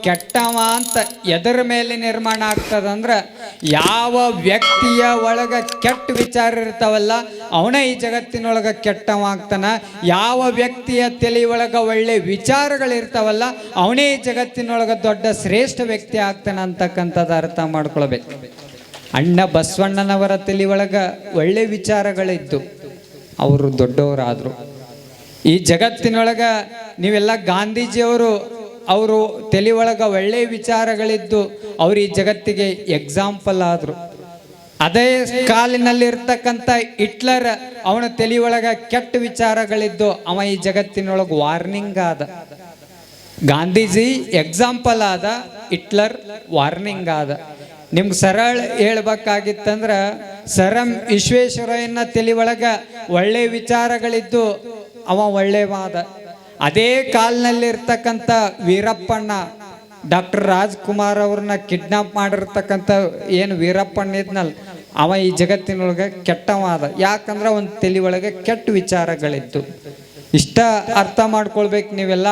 ಕೆಟ್ಟವ ಅಂತ ಎದರ ಮೇಲೆ ನಿರ್ಮಾಣ ಆಗ್ತದಂದ್ರೆ ಯಾವ ವ್ಯಕ್ತಿಯ ಒಳಗ ಕೆಟ್ಟ ವಿಚಾರ ಇರ್ತಾವಲ್ಲ ಅವನೇ ಈ ಜಗತ್ತಿನೊಳಗ ಕೆಟ್ಟವ ಆಗ್ತಾನ. ಯಾವ ವ್ಯಕ್ತಿಯ ತಲೆ ಒಳಗ ಒಳ್ಳೆ ವಿಚಾರಗಳಿರ್ತಾವಲ್ಲ ಅವನೇ ಈ ಜಗತ್ತಿನೊಳಗ ದೊಡ್ಡ ಶ್ರೇಷ್ಠ ವ್ಯಕ್ತಿ ಆಗ್ತಾನ ಅಂತಕ್ಕಂಥದ್ದು ಅರ್ಥ ಮಾಡ್ಕೊಳ್ಬೇಕು. ಅಣ್ಣ ಬಸವಣ್ಣನವರ ತಲೆ ಒಳಗ ಒಳ್ಳೆ ವಿಚಾರಗಳಿದ್ದು ಅವರು ದೊಡ್ಡವರಾದ್ರು. ಈ ಜಗತ್ತಿನೊಳಗ ನೀವೆಲ್ಲ ಗಾಂಧೀಜಿಯವರು ಅವರು ತಲೆ ಒಳಗ ಒಳ್ಳೆ ವಿಚಾರಗಳಿದ್ದು ಅವರು ಈ ಜಗತ್ತಿಗೆ ಎಕ್ಸಾಂಪಲ್ ಆದರು. ಅದೇ ಕಾಲಿನಲ್ಲಿರ್ತಕ್ಕಂಥ ಹಿಟ್ಲರ್ ಅವನ ತಲೆ ಒಳಗ ಕೆಟ್ಟ ವಿಚಾರಗಳಿದ್ದು ಅವ ಈ ಜಗತ್ತಿನೊಳಗೆ ವಾರ್ನಿಂಗ್ ಆದ. ಗಾಂಧೀಜಿ ಎಕ್ಸಾಂಪಲ್ ಆದ, ಹಿಟ್ಲರ್ ವಾರ್ನಿಂಗ್ ಆದ. ನಿಮ್ಗೆ ಸರಳ ಹೇಳ್ಬೇಕಾಗಿತ್ತಂದ್ರ ಸರ್ ಎಂ ವಿಶ್ವೇಶ್ವರಯ್ಯನ ತಲೆ ಒಳಗ ಒಳ್ಳೆ ವಿಚಾರಗಳಿದ್ದು ಅವ ಒಳ್ಳೆವಾದ. ಅದೇ ಕಾಲ್ನಲ್ಲಿರ್ತಕ್ಕಂಥ ವೀರಪ್ಪಣ್ಣ ಡಾಕ್ಟರ್ ರಾಜ್ಕುಮಾರ್ ಅವ್ರನ್ನ ಕಿಡ್ನಾಪ್ ಮಾಡಿರ್ತಕ್ಕಂಥ ಏನು ವೀರಪ್ಪಣ್ಣ ಇದ್ನಲ್ಲ ಅವ ಈ ಜಗತ್ತಿನೊಳಗೆ ಕೆಟ್ಟವಾದ. ಯಾಕಂದ್ರೆ ಒಂದು ತಲೆ ಒಳಗೆ ಕೆಟ್ಟ ವಿಚಾರಗಳಿತ್ತು. ಇಷ್ಟ ಅರ್ಥ ಮಾಡ್ಕೊಳ್ಬೇಕು ನೀವೆಲ್ಲ.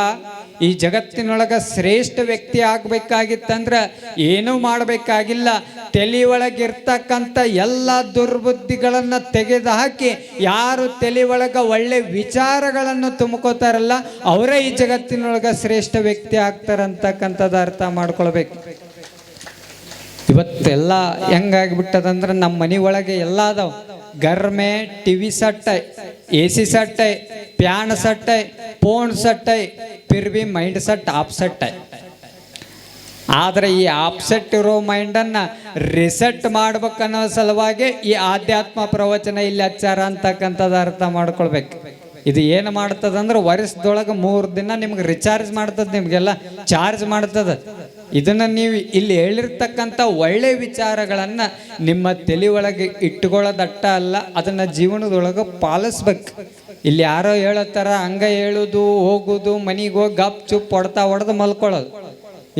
ಈ ಜಗತ್ತಿನೊಳಗೆ ಶ್ರೇಷ್ಠ ವ್ಯಕ್ತಿ ಆಗ್ಬೇಕಾಗಿತ್ತಂದ್ರೆ ಏನೂ ಮಾಡಬೇಕಾಗಿಲ್ಲ. ತಲೆ ಒಳಗಿರ್ತಕ್ಕಂಥ ಎಲ್ಲ ದುರ್ಬುದ್ಧಿಗಳನ್ನು ತೆಗೆದು ಹಾಕಿ ಯಾರು ತಲೆ ಒಳಗೆ ಒಳ್ಳೆ ವಿಚಾರಗಳನ್ನು ತುಂಬ್ಕೋತಾರಲ್ಲ ಅವರೇ ಈ ಜಗತ್ತಿನೊಳಗೆ ಶ್ರೇಷ್ಠ ವ್ಯಕ್ತಿ ಆಗ್ತಾರಂತಕ್ಕಂಥದ್ದು ಅರ್ಥ ಮಾಡ್ಕೊಳ್ಬೇಕು. ಇವತ್ತೆಲ್ಲ ಹೆಂಗಾಗಿಬಿಟ್ಟದಂದ್ರೆ ನಮ್ಮ ಮನೆ ಒಳಗೆ ಎಲ್ಲ ಅದಾವ. ಗರ್ಮೆ ಟಿವಿ ಸೆಟ್ है, AC सेट है, ಫ್ಯಾನ್ ಸೆಟ್ है, ಫೋನ್ ಸೆಟ್ है, फिर भी ಮೈಂಡ್ ಸೆಟ್ ಆಪ್ಸೆಟ್ है. ಆದರೆ ಈ ಆಪ್ಸೆಟ್ ಇರೋ ಮೈಂಡನ್ನು ರಿಸೆಟ್ ಮಾಡ್ಬೇಕನ್ನೋ ಸಲುವಾಗಿ ಈ ಆಧ್ಯಾತ್ಮ ಪ್ರವಚನ ಇಲ್ಲಿ ಹಚ್ಚಾರ ಅಂತಕ್ಕಂಥದ್ದು ಅರ್ಥ ಮಾಡ್ಕೊಳ್ಬೇಕು. ಇದು ಏನು ಮಾಡ್ತದಂದ್ರೆ ವರ್ಷದೊಳಗೆ 3 ದಿನ ನಿಮ್ಗೆ ರಿಚಾರ್ಜ್ ಮಾಡ್ತದೆ, ನಿಮಗೆಲ್ಲ ಚಾರ್ಜ್ ಮಾಡ್ತದೆ. ಇದನ್ನು ನೀವು ಇಲ್ಲಿ ಹೇಳಿರ್ತಕ್ಕಂಥ ಒಳ್ಳೆ ವಿಚಾರಗಳನ್ನು ನಿಮ್ಮ ತಲೆ ಒಳಗೆ ಇಟ್ಕೊಳ್ಳೋದಟ್ಟ ಅಲ್ಲ, ಅದನ್ನು ಜೀವನದೊಳಗೆ ಪಾಲಿಸ್ಬೇಕು. ಇಲ್ಲಿ ಯಾರೋ ಹೇಳತ್ತಾರ ಹಂಗ ಹೇಳೋದು ಹೋಗೋದು ಮನೆಗೆ ಹೋಗಿ ಗಪ್ ಚುಪ್ ಹೊಡೆದು ಮಲ್ಕೊಳ್ಳೋದು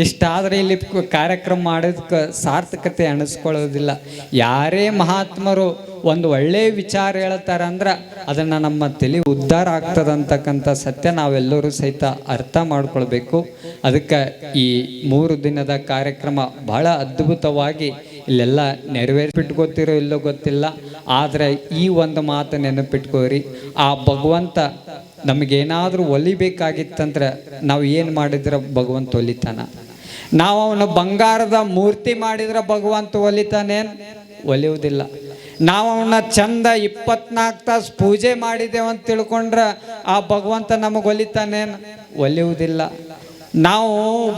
ಇಷ್ಟಾದರೆ ಇಲ್ಲಿ ಕಾರ್ಯಕ್ರಮ ಮಾಡೋದಕ್ಕೆ ಸಾರ್ಥಕತೆ ಅನಿಸ್ಕೊಳ್ಳೋದಿಲ್ಲ. ಯಾರೇ ಮಹಾತ್ಮರು ಒಂದು ಒಳ್ಳೆಯ ವಿಚಾರ ಹೇಳ್ತಾರ ಅಂದ್ರೆ ಅದನ್ನು ನಮ್ಮ ತಲೆ ಉದ್ಧಾರ ಆಗ್ತದಂತಕ್ಕಂಥ ಸತ್ಯ ನಾವೆಲ್ಲರೂ ಸಹಿತ ಅರ್ಥ ಮಾಡ್ಕೊಳ್ಬೇಕು. ಅದಕ್ಕೆ ಈ 3 ದಿನದ ಕಾರ್ಯಕ್ರಮ ಬಹಳ ಅದ್ಭುತವಾಗಿ ಇಲ್ಲೆಲ್ಲ ನೆರವೇರಿಸಿಟ್ಕೋತಿರೋ ಇಲ್ಲೋ ಗೊತ್ತಿಲ್ಲ, ಆದರೆ ಈ ಒಂದು ಮಾತು ನೆನಪಿಟ್ಕೋರಿ. ಆ ಭಗವಂತ ನಮಗೇನಾದರೂ ಒಲಿಬೇಕಾಗಿತ್ತಂದ್ರೆ ನಾವು ಏನು ಮಾಡಿದ್ರೆ ಭಗವಂತ ಒಲಿತಾನ. ನಾವು ಅವನು ಬಂಗಾರದ ಮೂರ್ತಿ ಮಾಡಿದ್ರೆ ಭಗವಂತ ಒಲಿತಾನೇನು? ಒಲಿಯುವುದಿಲ್ಲ. ನಾವು ಅವನ್ನ ಚಂದ 24 ತಾಸು ಪೂಜೆ ಮಾಡಿದ್ದೇವೆ ಅಂತ ತಿಳ್ಕೊಂಡ್ರೆ ಆ ಭಗವಂತ ನಮಗೆ ಒಲಿತಾನೇನು? ಒಲಿಯುವುದಿಲ್ಲ. ನಾವು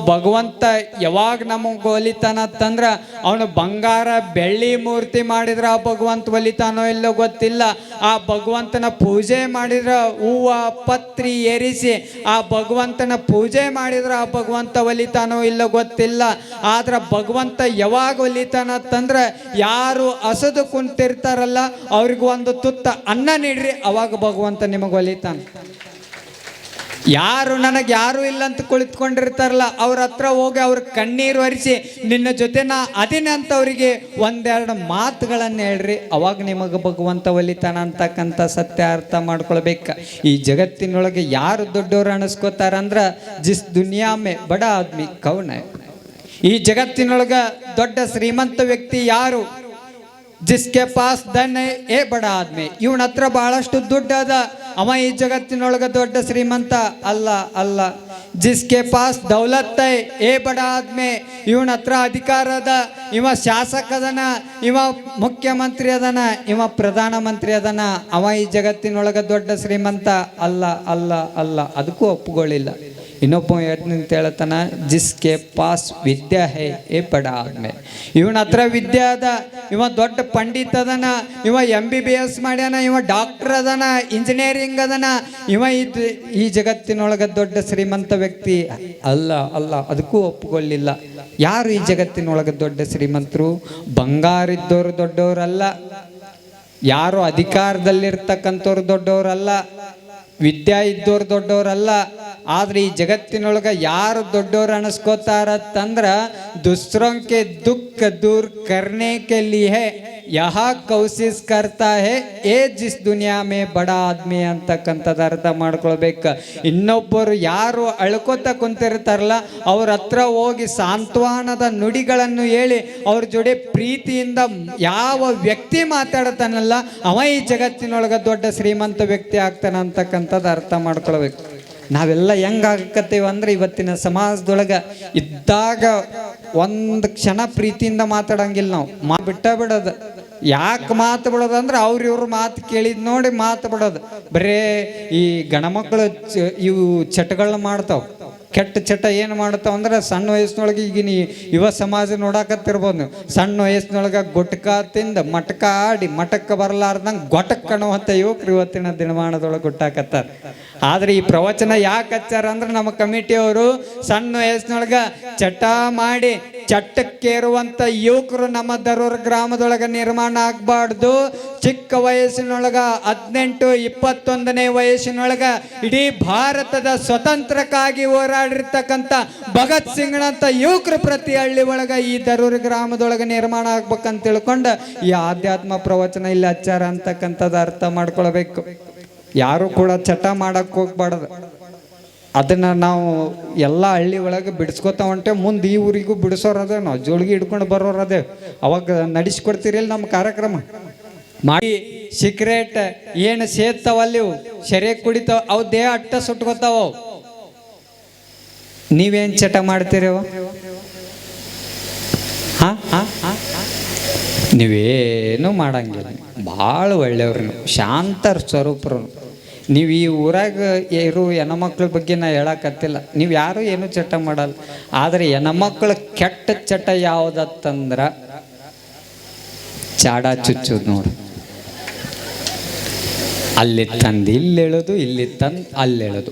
ಭಗವಂತ ಯಾವಾಗ ನಮಗೆ ಒಲಿತಾನಂತಂದ್ರೆ ಅವನು ಬಂಗಾರ ಬೆಳ್ಳಿ ಮೂರ್ತಿ ಮಾಡಿದ್ರೆ ಆ ಭಗವಂತ ಒಲಿತಾನೋ ಇಲ್ಲೋ ಗೊತ್ತಿಲ್ಲ. ಆ ಭಗವಂತನ ಪೂಜೆ ಮಾಡಿದ್ರೆ ಹೂವು ಪತ್ರಿ ಏರಿಸಿ ಆ ಭಗವಂತನ ಪೂಜೆ ಮಾಡಿದ್ರೆ ಆ ಭಗವಂತ ಒಲಿತಾನೋ ಇಲ್ಲೋ ಗೊತ್ತಿಲ್ಲ. ಆದ್ರೆ ಭಗವಂತ ಯಾವಾಗ ಒಲಿತಾನಂತಂದ್ರೆ ಯಾರು ಹಸದು ಕುಂತಿರ್ತಾರಲ್ಲ ಅವ್ರಿಗೆ ಒಂದು ತುತ್ತ ಅನ್ನ ನೀಡ್ರಿ, ಅವಾಗ ಭಗವಂತ ನಿಮಗೆ ಒಲಿತಾನ. ಯಾರು ನನಗೆ ಯಾರು ಇಲ್ಲ ಅಂತ ಕುಳಿತುಕೊಂಡಿರ್ತಾರಲ್ಲ ಅವ್ರ ಹತ್ರ ಹೋಗಿ ಅವ್ರ ಕಣ್ಣೀರು ಹರಿಸಿ ನಿನ್ನ ಜೊತೆ ನಾ ಅದಿನ ಅಂತ ಅವರಿಗೆ 1-2 ಮಾತುಗಳನ್ನು ಹೇಳ್ರಿ, ಅವಾಗ ನಿಮಗೆ ಭಗವಂತ ಒಲಿತಾನ ಅಂತಕ್ಕಂಥ ಸತ್ಯ ಅರ್ಥ ಮಾಡ್ಕೊಳ್ಬೇಕು. ಈ ಜಗತ್ತಿನೊಳಗೆ ಯಾರು ದೊಡ್ಡವರು ಅನಿಸ್ಕೋತಾರಂದ್ರೆ ಜಿಸ್ ದುನಿಯಾ ಮೇ ಬಡ ಆದ್ಮಿ ಕೌನ್ ಹೈ. ಈ ಜಗತ್ತಿನೊಳಗೆ ದೊಡ್ಡ ಶ್ರೀಮಂತ ವ್ಯಕ್ತಿ ಯಾರು? ಜಿಸ್ಕೆ ಪಾಸ್ ಧನ್ ಏ ಬಡ ಆದ್ಮಿ. ಇವನ ಹತ್ರ ಬಹಳಷ್ಟು ದುಡ್ಡು ಅದ, ಅವ ಈ ಜಗತ್ತಿನೊಳಗೆ ದೊಡ್ಡ ಶ್ರೀಮಂತ ಅಲ್ಲ. ಅಲ್ಲ, ಜಿಸ್ಕೆ ಪಾಸ್ ದೌಲತ್ ಏ ಬಡ ಆದ್ಮಿ. ಇವನ ಹತ್ರ ಅಧಿಕಾರ ಅದ, ಇವ ಶಾಸಕ ಅದನ, ಇವ ಮುಖ್ಯಮಂತ್ರಿ ಅದನ, ಇವ ಪ್ರಧಾನ ಮಂತ್ರಿ ಅದನ, ಅವ ಈ ಜಗತ್ತಿನೊಳಗೆ ದೊಡ್ಡ ಶ್ರೀಮಂತ ಅಲ್ಲ. ಅಲ್ಲ ಅಲ್ಲ ಅದಕ್ಕೂ ಒಪ್ಪುಗಳಿಲ್ಲ. ಇನ್ನೊಬ್ಬ ನಿಂತ ಹೇಳ್ತಾನ ಜಿಸ್ಕೆ ಪಾಸ್ ವಿದ್ಯಾ ಹೇ ಏ ಬಡ ಆದ್ಮೆ. ಇವನ ಹತ್ರ ವಿದ್ಯೆ ಅದ, ಇವ ದೊಡ್ಡ ಪಂಡಿತ್ ಅದನ, ಇವ MBBS ಮಾಡ್ಯಾನ, ಇವ ಡಾಕ್ಟರ್ ಅದನ, ಇಂಜಿನಿಯರಿಂಗ್ ಅದನ, ಇವ ಈ ಜಗತ್ತಿನೊಳಗೆ ದೊಡ್ಡ ಶ್ರೀಮಂತ ವ್ಯಕ್ತಿ ಅಲ್ಲ. ಅಲ್ಲ ಅದಕ್ಕೂ ಒಪ್ಪುಕೊಳ್ಳಿಲ್ಲ. ಯಾರು ಈ ಜಗತ್ತಿನೊಳಗೆ ದೊಡ್ಡ ಶ್ರೀಮಂತರು? ಬಂಗಾರ ಇದ್ದವರು ದೊಡ್ಡವರಲ್ಲ, ಯಾರು ಅಧಿಕಾರದಲ್ಲಿರ್ತಕ್ಕಂಥವ್ರು ದೊಡ್ಡವರಲ್ಲ, ವಿದ್ಯಾ ಇದ್ದವ್ರು ದೊಡ್ಡವರಲ್ಲ. ಆದ್ರೆ ಈ ಜಗತ್ತಿನೊಳಗೆ ಯಾರು ದೊಡ್ಡವ್ರು ಅನಿಸ್ಕೋತಾರತ್ತಂದ್ರ ದುಸ್ರೋಂಕೆ ದುಃಖ ದೂರ್ ಕರ್ನೆ ಕೆ ಲಿಯೆ ಯಹ ಕೌಸಿಸ್ ಕರ್ತಾ ಹೇ ಏ ಜಿಸ್ ದುನಿಯಾ ಮೇ ಬಡ ಆದ್ಮಿ ಅಂತಕ್ಕಂಥದ್ದು ಅರ್ಥ ಮಾಡ್ಕೊಳ್ಬೇಕು. ಇನ್ನೊಬ್ಬರು ಯಾರು ಅಳ್ಕೋತ ಕುಂತಿರ್ತಾರಲ್ಲ ಅವ್ರ ಹತ್ರ ಹೋಗಿ ಸಾಂತ್ವನದ ನುಡಿಗಳನ್ನು ಹೇಳಿ ಅವ್ರ ಜೋಡಿ ಪ್ರೀತಿಯಿಂದ ಯಾವ ವ್ಯಕ್ತಿ ಮಾತಾಡ್ತಾನಲ್ಲ ಅವ ಈ ಜಗತ್ತಿನೊಳಗೆ ದೊಡ್ಡ ಶ್ರೀಮಂತ ವ್ಯಕ್ತಿ ಆಗ್ತಾನೆ ಅಂತಕ್ಕಂಥದ್ದು ಅರ್ಥ ಮಾಡ್ಕೊಳ್ಬೇಕು. ನಾವೆಲ್ಲ ಹೆಂಗಾಗಕತ್ತೀವಿ ಅಂದ್ರೆ ಇವತ್ತಿನ ಸಮಾಜದೊಳಗೆ ಇದ್ದಾಗ ಒಂದು ಕ್ಷಣ ಪ್ರೀತಿಯಿಂದ ಮಾತಾಡಂಗಿಲ್ಲ. ನಾವು ಬಿಡೋದು. ಯಾಕೆ ಮಾತು ಬಿಡೋದು ಅಂದ್ರೆ ಇವ್ರ ಮಾತು ಕೇಳಿದ್ ನೋಡಿ ಮಾತು ಬಿಡೋದು. ಬರೇ ಈ ಗಣಮಕ್ಕಳು ಇವು ಚಟಗಳನ್ನ ಮಾಡ್ತಾವ. ಕೆಟ್ಟ ಚಟ ಏನು ಮಾಡ್ತಾವ ಅಂದ್ರೆ ಸಣ್ಣ ವಯಸ್ಸಿನೊಳಗೆ ಈಗಿನ ಯುವ ಸಮಾಜ ನೋಡಾಕತ್ತಿರ್ಬೋದು ನೀವು. ಸಣ್ಣ ವಯಸ್ಸಿನೊಳಗೆ ಗುಟ್ಕ ತಿಂದು ಮಟಕ ಆಡಿ ಮಟಕ್ಕೆ ಬರಲಾರ್ದಂಗೆ ಗೊಟಕ್ ಅನ್ನುವಂಥ ಯುವಕರು ಇವತ್ತಿನ ದಿನಮಾನದೊಳಗೆ ಗುಟ್ಟಾಕತ್ತಾರ. ಆದ್ರೆ ಈ ಪ್ರವಚನ ಯಾಕೆ ಹಚ್ಚಾರ ಅಂದ್ರೆ ನಮ್ಮ ಕಮಿಟಿಯವರು ಸಣ್ಣ ವಯಸ್ಸಿನೊಳಗೆ ಚಟ ಮಾಡಿ ಚಟ್ಟಕ್ಕೇರುವಂಥ ಯುವಕರು ನಮ್ಮ ದರೂರು ಗ್ರಾಮದೊಳಗೆ ನಿರ್ಮಾಣ ಆಗಬಾರ್ದು. ಚಿಕ್ಕ ವಯಸ್ಸಿನೊಳಗ 18-21ನೇ ವಯಸ್ಸಿನೊಳಗ ಇಡೀ ಭಾರತದ ಸ್ವತಂತ್ರಕ್ಕಾಗಿ ಹೋರಾಡಿರ್ತಕ್ಕಂಥ ಭಗತ್ ಸಿಂಗ್ನಂತ ಯುವಕರು ಪ್ರತಿ ಹಳ್ಳಿ ಒಳಗ ಈ ದರೂರು ಗ್ರಾಮದೊಳಗೆ ನಿರ್ಮಾಣ ಆಗ್ಬೇಕಂತ ತಿಳ್ಕೊಂಡು ಈ ಆಧ್ಯಾತ್ಮ ಪ್ರವಚನ ಇಲ್ಲಿ ಹಚ್ಚಾರ ಅಂತಕ್ಕಂಥದ್ದು ಅರ್ಥ ಮಾಡ್ಕೊಳ್ಬೇಕು. ಯಾರು ಕೂಡ ಚಟ ಮಾಡಕ್ ಹೋಗ್ಬಾರ್ದು. ಅದನ್ನ ನಾವು ಎಲ್ಲ ಹಳ್ಳಿ ಒಳಗೆ ಬಿಡಿಸ್ಕೊತ ಹೊಂಟೆ. ಮುಂದೆ ಈ ಊರಿಗೂ ಬಿಡಿಸೋರದೇ, ನಾವು ಜೋಳಿಗೆ ಹಿಡ್ಕೊಂಡು ಬರೋರದೇ. ಅವಾಗ ನಡೆಸ್ಕೊಡ್ತೀರಿಲ್ಲ ನಮ್ಮ ಕಾರ್ಯಕ್ರಮ ಮಾಡಿ. ಸಿಕ್ರೇಟ್ ಏನು ಸೇರ್ತಾವಲ್ಲಿ ಸರಿಯಾಗಿ ಕುಡಿತಾವ, ಅವು ದೇಹ ಅಟ್ಟ ಸುಟ್ಕೋತಾವ. ನೀವೇನ್ ಚಟ ಮಾಡ್ತೀರವ? ನೀವೇನು ಮಾಡಂಗಿಲ್ಲ. ಭಾಳ ಒಳ್ಳೆಯವ್ರು ನೀವು, ಶಾಂತರ ಸ್ವರೂಪರು ನೀವು. ಈ ಊರಾಗ ಇರೋ ಹೆಣ್ಮಕ್ಳ ಬಗ್ಗೆ ನಾ ಹೇಳಕತ್ತಿಲ್ಲ. ನೀವು ಯಾರು ಏನು ಚಟ ಮಾಡಲ್ಲ. ಆದರೆ ಹೆಣ್ಮಕ್ಳ ಕೆಟ್ಟ ಚಟ ಯಾವುದತ್ತಂದ್ರ ಚಾಡ ಚುಚ್ಚೋದು ನೋಡಿ. ಅಲ್ಲಿ ತಂದು ಇಲ್ಲಿ ಹೇಳೋದು, ಇಲ್ಲಿ ತಂದು ಅಲ್ಲಿ ಹೇಳೋದು.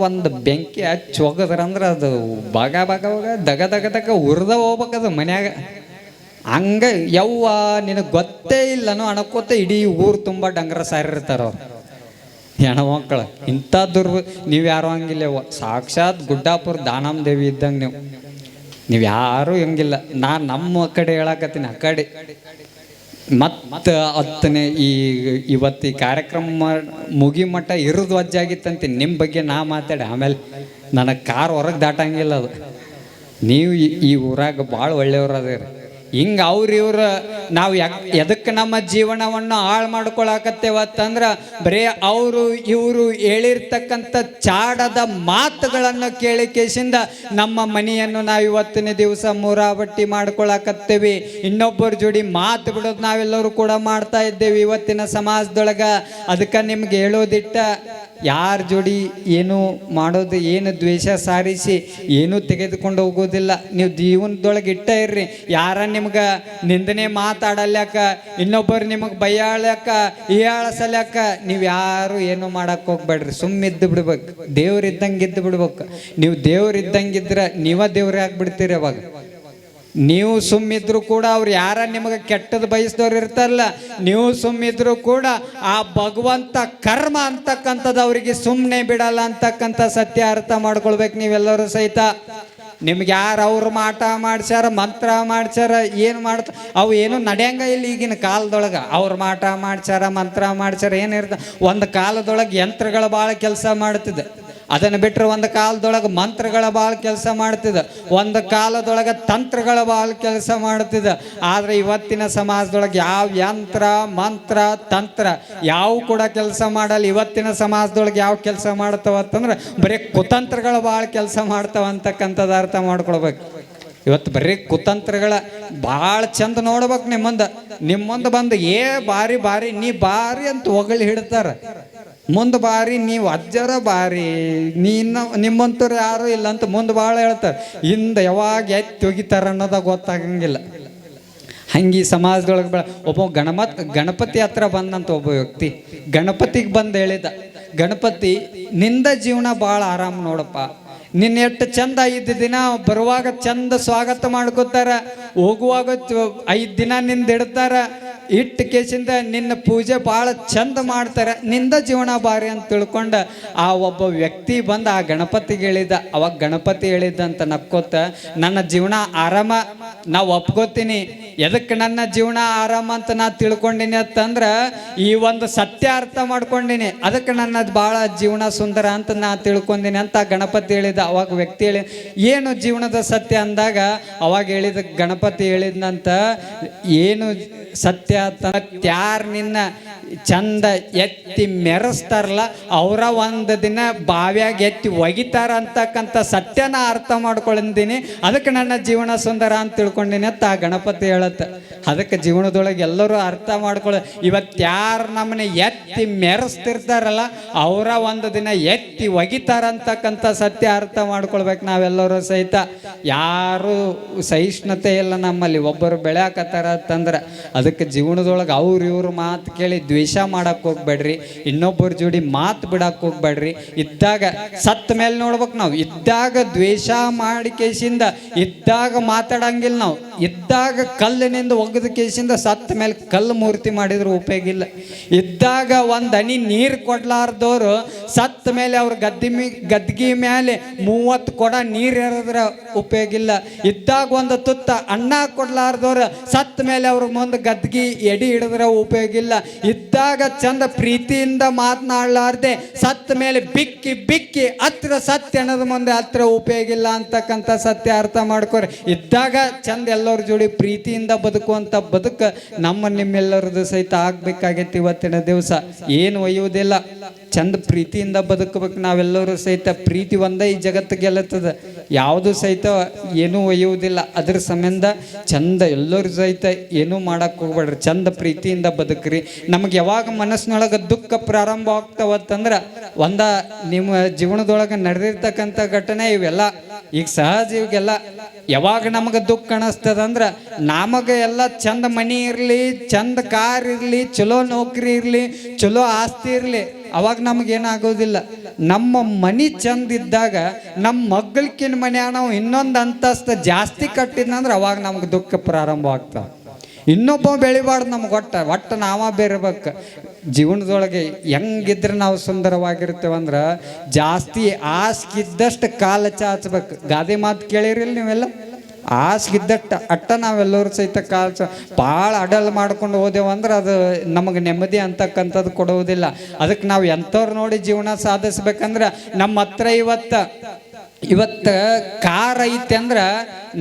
ಒಂದು ಬೆಂಕಿ ಹಚ್ಚಿ ಹೋಗದ್ರಂದ್ರೆ ಅದು ಬಗ ಬಗ ಬಗ ದಗ ದಗ ದಗ ಉರ್ದ ಹೋಗ್ಬೇಕದು ಮನ್ಯಾಗ. ಹಂಗ ಯವ್ವ ನಿನಗೆ ಗೊತ್ತೇ ಇಲ್ಲನೋ ಅನ್ಕೋತ ಇಡೀ ಊರು ತುಂಬ ಡಂಗರ ಸಾರಿರ್ತಾರ ಅವ್ರು ಹೆಣ್ಮಕ್ಳು. ಇಂಥ ನೀವು ಯಾರು ಹಂಗಿಲ್ಲವ. ಸಾಕ್ಷಾತ್ ಗುಡ್ಡಾಪುರ ದಾನಮ್ಮ ದೇವಿ ಇದ್ದಂಗೆ ನೀವು ಯಾರು ಹಂಗಿಲ್ಲ. ನಮ್ಮ ಕಡೆ ಹೇಳಕತ್ತೀನಿ. ಆ ಕಡೆ ಮತ್ತು ಹತ್ತನೇ ಇವತ್ತು ಈ ಕಾರ್ಯಕ್ರಮ ಮುಗಿ ಮಟ್ಟ ಇರೋದು ವಜ್ಜಾಗಿತ್ತಂತೀನಿ. ನಿಮ್ಮ ಬಗ್ಗೆ ನಾ ಮಾತಾಡಿ ಆಮೇಲೆ ನನಗೆ ಕಾರ್ ಹೊರಗೆ ದಾಟಂಗಿಲ್ಲ ಅದು. ನೀವು ಈ ಊರಾಗ ಭಾಳ ಒಳ್ಳೆಯವ್ರು ಅದೇರಿ. ಹಿಂಗೆ ಇವ್ರು ನಾವು ಎದಕ್ಕೆ ನಮ್ಮ ಜೀವನವನ್ನು ಹಾಳು ಮಾಡ್ಕೊಳಕತ್ತೇವತ್ತಂದ್ರೆ ಬರೀ ಇವರು ಹೇಳಿರ್ತಕ್ಕಂಥ ಚಾಡದ ಮಾತುಗಳನ್ನು ಕೇಳಿಕೆಸಿಂದ ನಮ್ಮ ಮನೆಯನ್ನು ನಾವು ಇವತ್ತಿನ ದಿವಸ ಮೂರಾಬಟ್ಟಿ ಮಾಡ್ಕೊಳಕತ್ತೇವಿ. ಇನ್ನೊಬ್ಬರ ಜೋಡಿ ಮಾತು ಬಿಡೋದು ನಾವೆಲ್ಲರೂ ಕೂಡ ಮಾಡ್ತಾ ಇದ್ದೇವೆ ಇವತ್ತಿನ ಸಮಾಜದೊಳಗೆ. ಅದಕ್ಕೆ ನಿಮ್ಗೆ ಹೇಳೋದಿಟ್ಟ, ಯಾರ ಜೋಡಿ ಏನು ಮಾಡೋದು, ಏನು ದ್ವೇಷ ಸಾರಿಸಿ ಏನೂ ತೆಗೆದುಕೊಂಡು ಹೋಗೋದಿಲ್ಲ. ನೀವು ಜೀವನದೊಳಗೆ ಇಟ್ಟ ಇರ್ರಿ. ಯಾರ ನಿಮ್ಗೆ ನಿಂದನೆ ಮಾತಾಡಲ್ಯಾಕ, ಇನ್ನೊಬ್ಬರು ನಿಮಗೆ ಬೈಯಾಳ್ಯಾಕ ಹೀಯಾಳಸಲ್ಯಾಕ ನೀವು ಯಾರು ಏನು ಮಾಡಕ್ಕೆ ಹೋಗ್ಬೇಡ್ರಿ. ಸುಮ್ಮಿದ್ದು ಬಿಡ್ಬೇಕು. ದೇವ್ರಿದ್ದಂಗೆ ಇದ್ದು ಬಿಡ್ಬೇಕು. ನೀವು ದೇವ್ರಿದ್ದಂಗಿದ್ರೆ ನೀವ ದೇವ್ರೇ ಆಗ್ಬಿಡ್ತೀರಿ. ಅವಾಗ ನೀವು ಸುಮ್ಮಿದ್ರು ಕೂಡ ಅವ್ರು ಯಾರ ನಿಮಗೆ ಕೆಟ್ಟದ್ದು ಬಯಸಿದವ್ರು ಇರ್ತಾರಲ್ಲ, ನೀವು ಸುಮ್ಮಿದ್ರು ಕೂಡ ಆ ಭಗವಂತ ಕರ್ಮ ಅಂತಕ್ಕಂಥದ್ದು ಅವರಿಗೆ ಸುಮ್ಮನೆ ಬಿಡಲ್ಲ ಅಂತಕ್ಕಂಥ ಸತ್ಯ ಅರ್ಥ ಮಾಡ್ಕೊಳ್ಬೇಕು ನೀವೆಲ್ಲರೂ ಸಹಿತ. ನಿಮ್ಗೆ ಯಾರು ಅವ್ರು ಮಾಟ ಮಾಡ್ಸ್ಯಾರ, ಮಂತ್ರ ಮಾಡ್ಸ್ಯಾರ, ಏನು ಮಾಡ್ತ ಅವು ಏನು ನಡೆಯಂಗ ಇಲ್ಲ ಈಗಿನ ಕಾಲದೊಳಗೆ. ಅವ್ರು ಮಾಟ ಮಾಡ್ಸ್ಯಾರ, ಮಂತ್ರ ಮಾಡ್ಸ್ಯಾರ, ಏನಿರ್ತ. ಒಂದು ಕಾಲದೊಳಗೆ ಯಂತ್ರಗಳು ಭಾಳ ಕೆಲಸ ಮಾಡ್ತಿದ್ದೆ. ಅದನ್ನು ಬಿಟ್ಟರೆ ಒಂದು ಕಾಲದೊಳಗೆ ಮಂತ್ರಗಳ ಭಾಳ ಕೆಲಸ ಮಾಡ್ತಿದ್ದ, ಒಂದು ಕಾಲದೊಳಗೆ ತಂತ್ರಗಳ ಭಾಳ ಕೆಲಸ ಮಾಡ್ತಿದ್ದ. ಆದರೆ ಇವತ್ತಿನ ಸಮಾಜದೊಳಗೆ ಯಾವ ಯಂತ್ರ ಮಂತ್ರ ತಂತ್ರ ಯಾವ ಕೂಡ ಕೆಲಸ ಮಾಡಲ್ಲ. ಇವತ್ತಿನ ಸಮಾಜದೊಳಗೆ ಯಾವ ಕೆಲಸ ಮಾಡ್ತಾವಂತಂದ್ರೆ ಬರೀ ಕುತಂತ್ರಗಳು ಭಾಳ ಕೆಲಸ ಮಾಡ್ತಾವ ಅಂತಕ್ಕಂಥದ್ದು ಅರ್ಥ ಮಾಡ್ಕೊಳ್ಬೇಕು. ಇವತ್ತು ಬರೀ ಕುತಂತ್ರಗಳ ಭಾಳ ಚಂದ ನೋಡ್ಬೇಕು. ನಿಮ್ಮ ಮುಂದೆ ಬಂದು ಬಾರಿ ಬಾರಿ ನೀ ಬಾರಿ ಅಂತ ಹೊಗಳಿ ಹಿಡ್ತಾರೆ. ಮುಂದೆ ಬಾರಿ ನೀವು ಅಜ್ಜರ ಬಾರಿ, ನಿಮ್ಮಂತವ್ರು ಯಾರು ಇಲ್ಲ ಅಂತ ಮುಂದೆ ಭಾಳ ಹೇಳ್ತಾರೆ. ಹಿಂದೆ ಯಾವಾಗ ಎತ್ತಿ ಒಗಿತಾರ ಅನ್ನೋದಾಗ ಗೊತ್ತಾಗಂಗಿಲ್ಲ. ಹಂಗೆ ಸಮಾಜದೊಳಗೆ ಒಬ್ಬ ಗಣಪತಿ ಹತ್ರ ಬಂದಂತ ಒಬ್ಬ ವ್ಯಕ್ತಿ ಗಣಪತಿಗೆ ಬಂದು ಹೇಳಿದ, ಗಣಪತಿ ನಿಂದ ಜೀವನ ಭಾಳ ಆರಾಮ ನೋಡಪ್ಪ. ನಿನ್ನ ಎಷ್ಟು ಚಂದ 5 ದಿನ ಬರುವಾಗ ಚಂದ ಸ್ವಾಗತ ಮಾಡ್ಕೋತಾರ, ಹೋಗುವಾಗ 5 ದಿನ ನಿಂದ ಇಡ್ತಾರ, ಇಟ್ಟು ಕೇಸಿಂದ ನಿನ್ನ ಪೂಜೆ ಭಾಳ ಚಂದ ಮಾಡ್ತಾರೆ, ನಿಂದ ಜೀವನ ಬಾರಿ ಅಂತ ತಿಳ್ಕೊಂಡು ಆ ಒಬ್ಬ ವ್ಯಕ್ತಿ ಬಂದು ಆ ಗಣಪತಿಗೆ ಹೇಳಿದ. ಅವಾಗ ಗಣಪತಿ ಹೇಳಿದ್ದಂತ ನಕ್ಕೋತ, ನನ್ನ ಜೀವನ ಆರಾಮ ನಾವು ಒಪ್ಕೋತೀನಿ. ಎದಕ್ಕೆ ನನ್ನ ಜೀವನ ಆರಾಮ ಅಂತ ನಾ ತಿಳ್ಕೊಂಡಿನಿ ಅಂತಂದ್ರೆ ಈ ಒಂದು ಸತ್ಯ ಅರ್ಥ ಮಾಡ್ಕೊಂಡಿನಿ, ಅದಕ್ಕೆ ನನ್ನದು ಭಾಳ ಜೀವನ ಸುಂದರ ಅಂತ ನಾ ತಿಳ್ಕೊಂಡಿನಿ ಅಂತ ಗಣಪತಿ ಹೇಳಿದ. ಅವಾಗ ವ್ಯಕ್ತಿ ಹೇಳಿ ಏನು ಜೀವನದ ಸತ್ಯ ಅಂದಾಗ ಅವಾಗ ಹೇಳಿದ ಗಣಪತಿ ಹೇಳಿದ್ನಂತ, ಏನು ಸತ್ಯ ಅಂತ ಯಾರು ನಿನ್ನ ಚಂದ ಎತ್ತಿ ಮೆರೆಸ್ತಾರಲ್ಲ ಅವರ ಒಂದು ದಿನ ಬಾವ್ಯಾಗ ಎತ್ತಿ ಒಗಿತಾರ ಅಂತಕ್ಕಂಥ ಸತ್ಯನ ಅರ್ಥ ಮಾಡ್ಕೊಂಡಿದ್ದೀನಿ, ಅದಕ್ಕೆ ನನ್ನ ಜೀವನ ಸುಂದರ ಅಂತ ತಿಳ್ಕೊಂಡಿನಿ ಅಂತ ಆ ಗಣಪತಿ ಹೇಳತ್ತೆ. ಅದಕ್ಕೆ ಜೀವನದೊಳಗೆ ಎಲ್ಲರೂ ಅರ್ಥ ಮಾಡ್ಕೊಳ್ಳೋ, ಇವತ್ತು ಯಾರು ನಮ್ಮನ್ನ ಎತ್ತಿ ಮೆರೆಸ್ತಿರ್ತಾರಲ್ಲ ಅವರ ಒಂದು ದಿನ ಎತ್ತಿ ಒಗಿತಾರ ಅಂತಕ್ಕಂಥ ಸತ್ಯ ಅರ್ಥ ಮಾಡ್ಕೊಳ್ಬೇಕು ನಾವೆಲ್ಲರೂ ಸಹಿತ. ಯಾರು ಸಹಿಷ್ಣುತೆ ಇಲ್ಲ ನಮ್ಮಲ್ಲಿ, ಒಬ್ಬರು ಬೆಳೆಯಾಕತ್ತಾರ ಅಂತಂದ್ರೆ ಅದಕ್ಕೆ ಜೀವನದೊಳಗೆ ಅವ್ರು ಇವ್ರು ಮಾತು ಕೇಳಿ ದ್ವೇಷ ಮಾಡಕ್ಕೆ ಹೋಗ್ಬೇಡ್ರಿ, ಇನ್ನೊಬ್ಬರ ಜೋಡಿ ಮಾತು ಬಿಡಕ್ಕೆ ಹೋಗ್ಬೇಡ್ರಿ. ಇದ್ದಾಗ ಸತ್ತ ಮೇಲೆ ನೋಡ್ಬೇಕು ನಾವು, ಇದ್ದಾಗ ದ್ವೇಷ ಮಾಡಿ ಕೇಸಿಂದ ಇದ್ದಾಗ ಮಾತಾಡಂಗಿಲ್ಲ ನಾವು, ಇದ್ದಾಗ ಕಲ್ಲಿನಿಂದ ಒಗೆದ ಕೇಸಿಂದ ಸತ್ತ ಮೇಲೆ ಕಲ್ಲು ಮೂರ್ತಿ ಮಾಡಿದ್ರು ಉಪಯೋಗ ಇಲ್ಲ. ಇದ್ದಾಗ ಒಂದು ಹನಿ ನೀರು ಕೊಡ್ಲಾರ್ದವ್ರು ಸತ್ತ ಮೇಲೆ ಅವ್ರ ಗದ್ಗಿ ಮೇಲೆ 30 ಕೊಡ ನೀರು ಎರೆದ್ರೆ ಉಪಯೋಗ ಇಲ್ಲ. ಇದ್ದಾಗ ಒಂದು ತುತ್ತ ಅನ್ನ ಕೊಡ್ಲಾರ್ದವ್ರು ಸತ್ತ ಮೇಲೆ ಅವ್ರ ಮುಂದೆ ಗದ್ಗಿ ಎಡಿ ಹಿಡಿದ್ರೆ ಉಪಯೋಗ ಇಲ್ಲ. ಇದ್ದಾಗ ಚಂದ ಪ್ರೀತಿಯಿಂದ ಮಾತನಾಡಲಾರ್ದೆ ಸತ್ತ ಮೇಲೆ ಬಿಕ್ಕಿ ಬಿಕ್ಕಿ ಹತ್ರ ಸತ್ಯ ಅನ್ನೋದು ಮುಂದೆ ಹತ್ರ ಉಪಯೋಗ ಇಲ್ಲ ಅಂತಕ್ಕಂಥ ಸತ್ಯ ಅರ್ಥ ಮಾಡ್ಕೊರಿ. ಇದ್ದಾಗ ಚಂದ ಎಲ್ಲರ ಜೋಡಿ ಪ್ರೀತಿಯಿಂದ ಬದುಕುವಂಥ ಬದುಕು ನಿಮ್ಮೆಲ್ಲರದು ಸಹಿತ ಆಗ್ಬೇಕಾಗೈತಿ. ಇವತ್ತಿನ ದಿವಸ ಏನು ಒಯ್ಯುವುದಿಲ್ಲ, ಚಂದ ಪ್ರೀತಿಯಿಂದ ಬದುಕಬೇಕು ನಾವೆಲ್ಲರೂ ಸಹಿತ. ಪ್ರೀತಿ ಒಂದೇ ಈ ಜಗತ್ತು ಗೆಲ್ಲತ್ತದ, ಯಾವುದು ಸಹಿತ ಏನೂ ಒಯ್ಯುವುದಿಲ್ಲ. ಅದ್ರ ಸಂಬಂಧ ಚಂದ ಎಲ್ಲರೂ ಸಹಿತ ಏನೂ ಮಾಡಕ್ಕೆ ಹೋಗ್ಬೇಡ್ರಿ, ಚಂದ ಪ್ರೀತಿಯಿಂದ ಬದುಕ್ರಿ. ನಮಗೆ ಯಾವಾಗ ಮನಸ್ಸಿನೊಳಗೆ ದುಃಖ ಪ್ರಾರಂಭ ಆಗ್ತಾವತ್ತಂದ್ರೆ ನಿಮ್ಮ ಜೀವನದೊಳಗೆ ನಡೆದಿರ್ತಕ್ಕಂಥ ಘಟನೆ ಇವೆಲ್ಲ ಈಗ ಸಹಜ. ಇವಾಗೆಲ್ಲ ಯಾವಾಗ ನಮಗೆ ದುಃಖ ಅನಿಸ್ತದಂದ್ರೆ ನಮಗೆ ಎಲ್ಲ ಚಂದ ಮನಿ ಇರಲಿ, ಚಂದ ಕಾರ್ ಇರಲಿ, ಚಲೋ ನೌಕರಿ ಇರಲಿ, ಚಲೋ ಆಸ್ತಿ ಇರಲಿ, ಅವಾಗ ನಮಗೇನಾಗೋದಿಲ್ಲ. ನಮ್ಮ ಮನಿ ಚಂದ ಇದ್ದಾಗ ನಮ್ಮ ಮಕ್ಕಳಿನ ಮನ್ಯಾಗ ನಾವು ಇನ್ನೊಂದು ಅಂತಸ್ತು ಜಾಸ್ತಿ ಕಟ್ಟಿದ್ನಂದ್ರೆ ಅವಾಗ ನಮ್ಗೆ ದುಃಖ ಪ್ರಾರಂಭ ಆಗ್ತಾವೆ. ಇನ್ನೊಬ್ಬ ಬೆಳಿಬಾರ್ದು ನಮ್ಗೆ ಒಟ್ಟು ನಾವ ಬೇರೆಬೇಕು. ಜೀವನದೊಳಗೆ ಹೆಂಗಿದ್ರೆ ನಾವು ಸುಂದರವಾಗಿರ್ತೇವಂದ್ರೆ ಜಾಸ್ತಿ ಆಸ್ಕಿದ್ದಷ್ಟು ಕಾಲ ಚಾಚಬೇಕು. ಗಾದೆ ಮಾತು ಕೇಳಿರಿಲ್ಲ ನೀವೆಲ್ಲ? ಆಸ್ಗಿದ್ದಟ್ಟು ಅಟ್ಟ ನಾವೆಲ್ಲರೂ ಸಹಿತ ಭಾಳ ಅಡಲ್ ಮಾಡ್ಕೊಂಡು ಹೋದೆವಂದ್ರೆ ಅದು ನಮಗೆ ನೆಮ್ಮದಿ ಅಂತಕ್ಕಂಥದ್ದು ಕೊಡುವುದಿಲ್ಲ. ಅದಕ್ಕೆ ನಾವು ಎಂಥವ್ರು ನೋಡಿ ಜೀವನ ಸಾಧಿಸ್ಬೇಕಂದ್ರೆ ನಮ್ಮ ಹತ್ರ ಇವತ್ತು ಕಾರ್ ಐತೆ ಅಂದ್ರೆ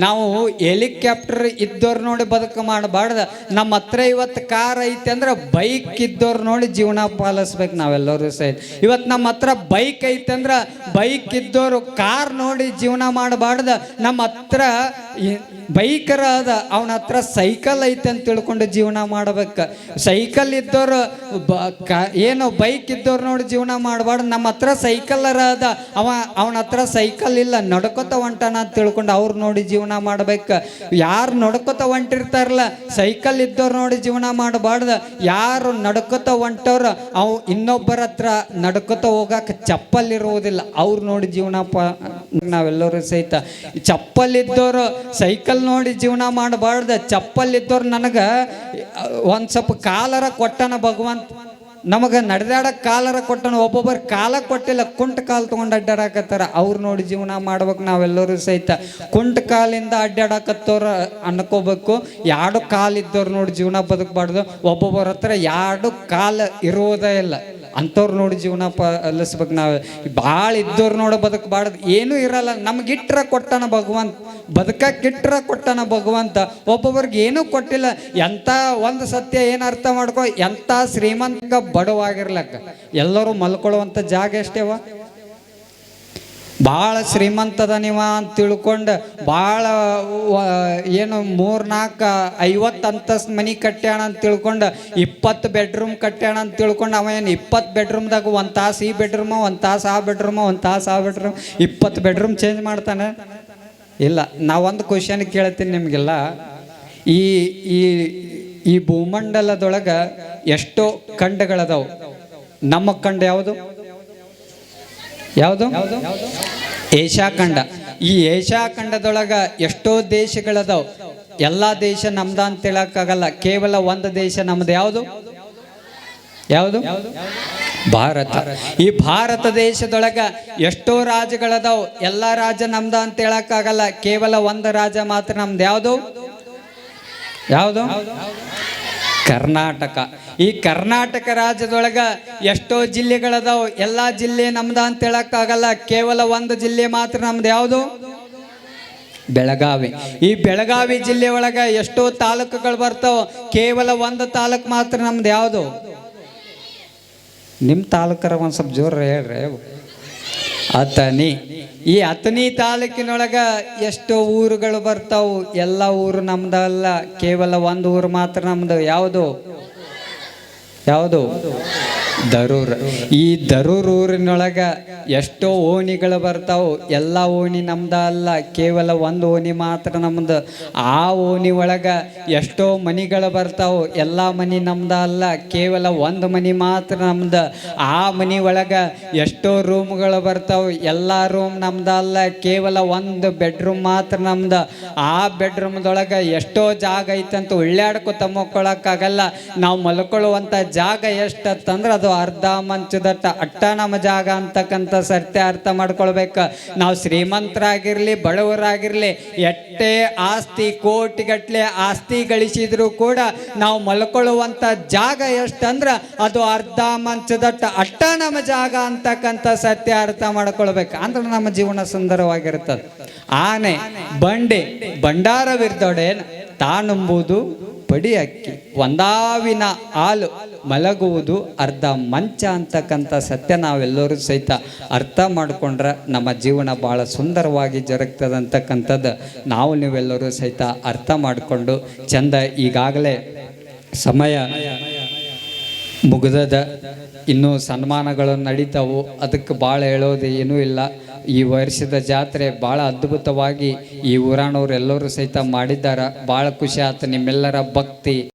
ನಾವು ಹೆಲಿಕಾಪ್ಟರ್ ಇದ್ದವ್ರು ನೋಡಿ ಬದುಕು ಮಾಡಬಾರ್ದು. ನಮ್ಮ ಹತ್ರ ಇವತ್ತು ಕಾರ್ ಐತೆ ಅಂದ್ರೆ ಬೈಕ್ ಇದ್ದವ್ರು ನೋಡಿ ಜೀವನ ಪಾಲಿಸ್ಬೇಕು ನಾವೆಲ್ಲರೂ ಸಹಿತ. ಇವತ್ತು ನಮ್ಮ ಹತ್ರ ಬೈಕ್ ಐತೆ ಅಂದ್ರೆ ಬೈಕ್ ಇದ್ದವರು ಕಾರ್ ನೋಡಿ ಜೀವನ ಮಾಡಬಾರ್ದು. ನಮ್ಮ ಹತ್ರ ಬೈಕರ ಅದ, ಅವನ ಹತ್ರ ಸೈಕಲ್ ಐತೆ ಅಂತ ತಿಳ್ಕೊಂಡು ಜೀವನ ಮಾಡ್ಬೇಕು. ಸೈಕಲ್ ಇದ್ದವ್ರು ಏನು ಬೈಕ್ ಇದ್ದವ್ರು ನೋಡಿ ಜೀವನ ಮಾಡಬಾರ್ದು. ನಮ್ಮ ಹತ್ರ ಸೈಕಲ್ಲರ ಅದ, ಅವನ ಹತ್ರ ಸೈಕಲ್ ಇಲ್ಲ, ನಡ್ಕೊತ ಹೊಂಟಾನ ಅಂತ ತಿಳ್ಕೊಂಡು ಅವ್ರು ನೋಡಿ ಜೀವನ ಮಾಡ್ಬೇಕು. ಯಾರು ನಡ್ಕೊತ ಹೊಂಟಿರ್ತಾರಲ್ಲ ಸೈಕಲ್ ಇದ್ದವ್ರು ನೋಡಿ ಜೀವನ ಮಾಡಬಾರ್ದು. ಯಾರು ನಡ್ಕೊತ ಹೊಂಟವ್ರು ಅವು ಇನ್ನೊಬ್ಬರ ಹತ್ರ ನಡ್ಕೊತ ಹೋಗಕ್ಕೆ ಚಪ್ಪಲ್ ಇರುವುದಿಲ್ಲ, ಅವ್ರು ನೋಡಿ ಜೀವನ ನಾವೆಲ್ಲರೂ ಸಹಿತ. ಚಪ್ಪಲ್ ಇದ್ದವರು ಸೈಕಲ್ ನೋಡಿ ಜೀವನ ಮಾಡಬಾರ್ದು. ಚಪ್ಪಲ್ ಇದ್ದವ್ರು ನನಗೆ ಒಂದು ಸ್ವಲ್ಪ ಕಾಲರ ಕೊಟ್ಟನ ಭಗವಂತ, ನಮಗೆ ನಡೆದಾಡಕ್ಕೆ ಕಾಲರ ಕೊಟ್ಟನ. ಒಬ್ಬೊಬ್ಬರು ಕಾಲ ಕೊಟ್ಟಿಲ್ಲ, ಕುಂಟ ಕಾಲು ತೊಗೊಂಡು ಅಡ್ಡಾಡಕತ್ತಾರ, ಅವ್ರು ನೋಡಿ ಜೀವನ ಮಾಡ್ಬೇಕು ನಾವೆಲ್ಲರೂ ಸಹಿತ. ಕುಂಟ ಕಾಲಿಂದ ಅಡ್ಡಾಡಕತ್ತವ್ರು ಅನ್ಕೋಬೇಕು. ಎರಡು ಕಾಲಿದ್ದವ್ರು ನೋಡಿ ಜೀವನ ಬದುಕಬಾರ್ದು. ಒಬ್ಬೊಬ್ಬರ ಹತ್ರ ಎರಡು ಕಾಲು ಇರೋದೇ ಇಲ್ಲ, ಅಂಥವ್ರು ನೋಡಿ ಜೀವನ ಪಾಲಿಸ್ಬೇಕು ನಾವು. ಭಾಳ ಇದ್ದವ್ರು ನೋಡಿ ಬದುಕಬಾರ್ದು. ಏನೂ ಇರಲ್ಲ, ನಮ್ಗಿಟ್ರ ಕೊಟ್ಟನ ಭಗವಂತ, ಬದುಕಿಟ್ರ ಕೊಟ್ಟನ ಭಗವಂತ. ಒಬ್ಬೊಬ್ರಿಗೆ ಏನೂ ಕೊಟ್ಟಿಲ್ಲ. ಎಂಥ ಒಂದು ಸತ್ಯ ಏನು ಅರ್ಥ ಮಾಡ್ಕೊ, ಎಂಥ ಶ್ರೀಮಂತ ಬಡವಾಗಿರ್ಲಕ್ಕ ಎಲ್ಲರೂ ಮಲ್ಕೊಳ್ಳುವಂಥ ಜಾಗ ಎಷ್ಟೇವ. ಭಾಳ ಶ್ರೀಮಂತದ ನೀವ ಅಂತ ತಿಳ್ಕೊಂಡು ಭಾಳ ಏನು 3-4-50 ಅಂತಸ್ತು ಮನೆ ಕಟ್ಟ್ಯಾಣ ಅಂತ ತಿಳ್ಕೊಂಡು 20 ಬೆಡ್ರೂಮ್ ಕಟ್ಟ್ಯಾಣ ಅಂತ ತಿಳ್ಕೊಂಡು ಅವ ಏನು 20 ಬೆಡ್ರೂಮ್ದಾಗ 1 ತಾಸು ಈ ಬೆಡ್ರೂಮ, 1 ತಾಸು ಆ ಬೆಡ್ರೂಮ, 1 ತಾಸು ಆ ಬೆಡ್ರೂಮ್, 20 ಬೆಡ್ರೂಮ್ ಚೇಂಜ್ ಮಾಡ್ತಾನೆ? ಇಲ್ಲ. ನಾವೊಂದು ಕ್ವಶನ್ ಕೇಳ್ತೀನಿ ನಿಮಗೆಲ್ಲ. ಈ ಈ ಈ ಭೂಮಂಡಲದೊಳಗೆ ಎಷ್ಟೋ ಖಂಡಗಳದಾವು. ನಮ್ಮ ಖಂಡ ಯಾವುದು? ಏಷ್ಯಾ ಖಂಡ. ಈ ಏಷ್ಯಾ ಖಂಡದೊಳಗೆ ಎಷ್ಟೋ ದೇಶಗಳದಾವು. ಎಲ್ಲ ದೇಶ ನಮ್ದ ಅಂತ ಹೇಳಕ್ಕಾಗಲ್ಲ, ಕೇವಲ ಒಂದು ದೇಶ ನಮ್ದು. ಯಾವುದು? ಭಾರತ. ಈ ಭಾರತ ದೇಶದೊಳಗ ಎಷ್ಟೋ ರಾಜ್ಯಗಳದಾವು. ಎಲ್ಲ ರಾಜ್ಯ ನಮ್ದ ಅಂತ ಹೇಳಕ್ಕಾಗಲ್ಲ, ಕೇವಲ ಒಂದು ರಾಜ್ಯ ಮಾತ್ರ ನಮ್ದು. ಯಾವುದು? ಯಾವುದು? ಕರ್ನಾಟಕ. ಈ ಕರ್ನಾಟಕ ರಾಜ್ಯದೊಳಗ ಎಷ್ಟೋ ಜಿಲ್ಲೆಗಳದಾವ. ಎಲ್ಲ ಜಿಲ್ಲೆ ನಮ್ದ ಅಂತ ಹೇಳಕ್ಕಾಗಲ್ಲ. ಕೇವಲ ಒಂದು ಜಿಲ್ಲೆ ಮಾತ್ರ ನಮ್ದು. ಯಾವುದು? ಬೆಳಗಾವಿ. ಈ ಬೆಳಗಾವಿ ಜಿಲ್ಲೆ ಒಳಗ ಎಷ್ಟೋ ತಾಲೂಕುಗಳು ಬರ್ತಾವ. ಕೇವಲ ಒಂದು ತಾಲೂಕು ಮಾತ್ರ ನಮ್ದು. ಯಾವುದು? ನಿಮ್ಮ ತಾಲೂಕರ ಒಂದು ಸ್ವಲ್ಪ ಜೋರ ಹೇಳ್ರಿ. ಅಥಣಿ. ಈ ಅಥಣಿ ತಾಲೂಕಿನೊಳಗ ಎಷ್ಟೋ ಊರುಗಳು ಬರ್ತಾವು. ಎಲ್ಲ ಊರು ನಮ್ದಲ್ಲ, ಕೇವಲ ಒಂದು ಊರು ಮಾತ್ರ ನಮ್ದು. ಯಾವುದು? ಯಾವುದು? ದರೂರ್. ಈ ದರೂರ್ ಊರಿನೊಳಗ ಎಷ್ಟೋ ಓಣಿಗಳು ಬರ್ತಾವು. ಎಲ್ಲ ಓಣಿ ನಮ್ದ ಅಲ್ಲ, ಕೇವಲ ಒಂದು ಓಣಿ ಮಾತ್ರ ನಮ್ದು. ಆ ಓಣಿ ಒಳಗ ಎಷ್ಟೋ ಮನಿಗಳು ಬರ್ತಾವು. ಎಲ್ಲ ಮನಿ ನಮ್ದ ಅಲ್ಲ, ಕೇವಲ ಒಂದು ಮನಿ ಮಾತ್ರ ನಮ್ದು. ಆ ಮನಿ ಒಳಗ ಎಷ್ಟೋ ರೂಮ್ಗಳು ಬರ್ತಾವು. ಎಲ್ಲ ರೂಮ್ ನಮ್ದ ಅಲ್ಲ, ಕೇವಲ ಒಂದು ಬೆಡ್ರೂಮ್ ಮಾತ್ರ ನಮ್ದು. ಆ ಬೆಡ್ರೂಮ್ದೊಳಗ ಎಷ್ಟೋ ಜಾಗ ಐತಂತ ಉಳ್ಳಾಡ್ಕೊತ ಮಕ್ಕೊಳಕ್ಕಾಗಲ್ಲ. ನಾವು ಮಲ್ಕೊಳ್ಳುವಂಥ ಜಾಗ ಎಷ್ಟಂದ್ರೆ ಅದು ಅರ್ಧ ಮಂಚದಟ್ಟ ಅಟ್ಟ ನಮ್ಮ ಜಾಗ ಅಂತಕ್ಕಂಥ ಸತ್ಯ ಅರ್ಥ ಮಾಡ್ಕೊಳ್ಬೇಕು. ನಾವು ಶ್ರೀಮಂತರಾಗಿರ್ಲಿ ಬಡವರಾಗಿರ್ಲಿ, ಎಷ್ಟೇ ಆಸ್ತಿ ಕೋಟಿಗಟ್ಲೆ ಆಸ್ತಿ ಗಳಿಸಿದ್ರು ಕೂಡ ನಾವು ಮಲ್ಕೊಳ್ಳುವಂಥ ಜಾಗ ಎಷ್ಟಂದ್ರೆ ಅದು ಅರ್ಧ ಮಂಚದಟ್ಟ ಅಟ್ಟ ನಮ್ಮ ಜಾಗ ಅಂತಕ್ಕಂಥ ಸತ್ಯ ಅರ್ಥ ಮಾಡ್ಕೊಳ್ಬೇಕು. ಅಂದ್ರೆ ನಮ್ಮ ಜೀವನ ಸುಂದರವಾಗಿರ್ತದೆ. ಆನೆ ಬಂಡೆ ಭಂಡಾರವಿರ್ದೊಡೇನು ತಾನುಂಬುದು ಪಡಿ ಅಕ್ಕಿ, ಒಂದಾವಿನ ಹಾಲು ಮಲಗುವುದು ಅರ್ಧ ಮಂಚ ಅಂತಕ್ಕಂಥ ಸತ್ಯ ನಾವೆಲ್ಲರೂ ಸಹಿತ ಅರ್ಥ ಮಾಡಿಕೊಂಡ್ರೆ ನಮ್ಮ ಜೀವನ ಭಾಳ ಸುಂದರವಾಗಿ ಜರುಗ್ತದೆ ಅಂತಕ್ಕಂಥದ್ದು ನಾವು ನೀವೆಲ್ಲರೂ ಸಹಿತ ಅರ್ಥ ಮಾಡಿಕೊಂಡು ಚಂದ. ಈಗಾಗಲೇ ಸಮಯ ಮುಗಿದದ, ಇನ್ನೂ ಸನ್ಮಾನಗಳು ನಡೀತಾವು. ಅದಕ್ಕೆ ಭಾಳ ಹೇಳೋದು ಏನೂ ಇಲ್ಲ. ಈ ವರ್ಷದ ಜಾತ್ರೆ ಭಾಳ ಅದ್ಭುತವಾಗಿ ಈ ಊರಾನವ್ರು ಎಲ್ಲರೂ ಸಹಿತ ಮಾಡಿದ್ದಾರೆ. ಭಾಳ ಖುಷಿ ಆಯ್ತು. ನಿಮ್ಮೆಲ್ಲರ ಭಕ್ತಿ